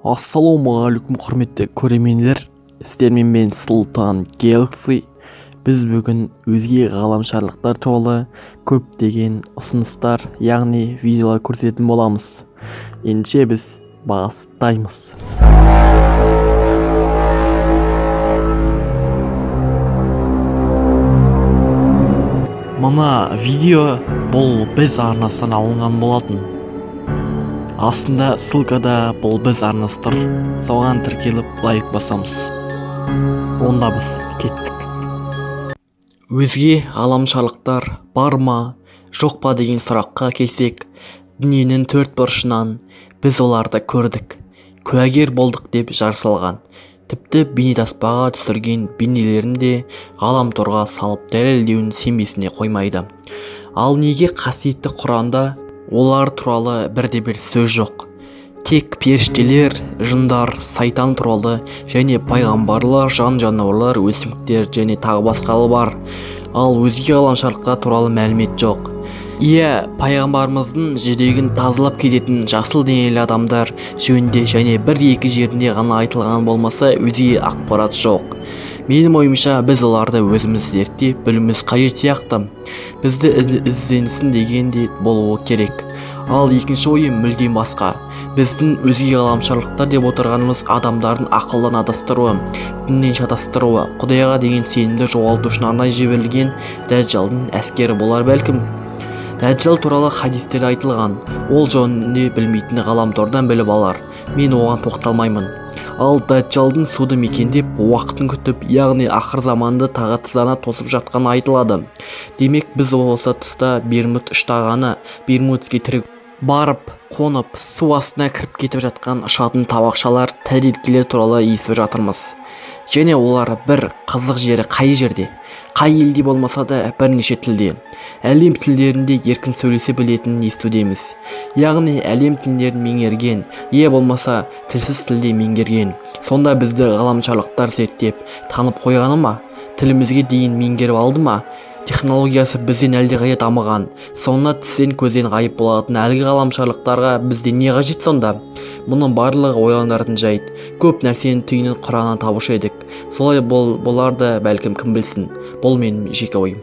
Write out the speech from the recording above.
Ассалаумағалейкум құрметті көрермендер, сіздермен мен Сұлтан Galaxy. Біз бүгін өзге ғаламшарлықтар туралы көптеген ұсыныстар, яғни видеолар көрсететін боламыз. Ендеше біз бастаймыз. Мына видео бұл біз арнасынан алынған болатын. Астында ссылкада бұл біз арнасы тұр, соған тіркеліп лайк басамыз. Онда біз кеттік. Өзге ғаламшарлықтар бар ма, жоқ па деген сұраққа келсек, дүниенің төрт бұрышынан біз оларды көрдік, куәгер болдық деп жар салған. Тіпті бейнетаспаға түсірген бейнелерін де ғаламторға салып дәлелдеуін сенбесіне қоймайды. Ал неге қасиетті Құранда олар туралы бірде-бір сөз жоқ? Тек періштелер, жындар, сайтан туралы және пайғамбарлар, жан-жануарлар, өсімдіктер және тағы басқалы бар. Ал өзге ғаламшарлықтар туралы мәлімет жоқ. Иә, пайғамбарымыздың жүрегін тазалап кететін жасыл денелі адамдар жөнінде және бір-екі жерінде ғана айтылған болмаса, өзге ақпарат жоқ. Менің ойымша, біз оларды өзіміз зерттеп білуіміз қажет сияқты. Бізді ізденсін деген де болуы керек. Ал екінші ойым мүлдем басқа. Біздің өзге ғаламшарлықтар деп отырғанымыз адамдардың ақылдан адастыруы, діннен шатастыруы, Құдайға деген сенімді жоғалту үшін арнайы жіберілген дәжжалдың әскері болар бәлкім. Дәжжал туралы хадистерде айтылған, ол жөнінде білмейтін ғаламтордан біліп алар. Мен оған тоқталмаймын. Ал дәжжалдың суды мекендеп, уақытын күтіп, яғни ақыр заманды тағатсыздана тосып жатқаны айтылады. Демек, біз осы тұста Бермуд үштағаны, Бермудский трюк барып, қонып, су астына кіріп кетіп жатқан ұшатын табақшалар, тәрелкелер туралы естіп жатырмыз. Және олар бір қызық жері қай жерде? Қай елде болмаса да бірнеше тілде. Әлем тілдерінде еркін сөйлесе білетінін естудеміз. Яғни әлем тілдерін меңгерген, болмаса тілсіз тілде меңгерген. Сонда бізді ғаламшарлықтар зерттеп, танып қойғаны ма? Тілімізге дейін меңгеріп алды ма? Технологиясы бізден әлдеқайда дамыған. Соңына түстен көзден ғайып болатын әлгі ғаламшарлықтарға бізде не қажет сонда? Мұның барлығы ойланатын жайт. Көп нәрсенің түйінін Құраннан табушы едік. Солай болар да бәлкім, кім білсін. Бұл менің жеке ойым.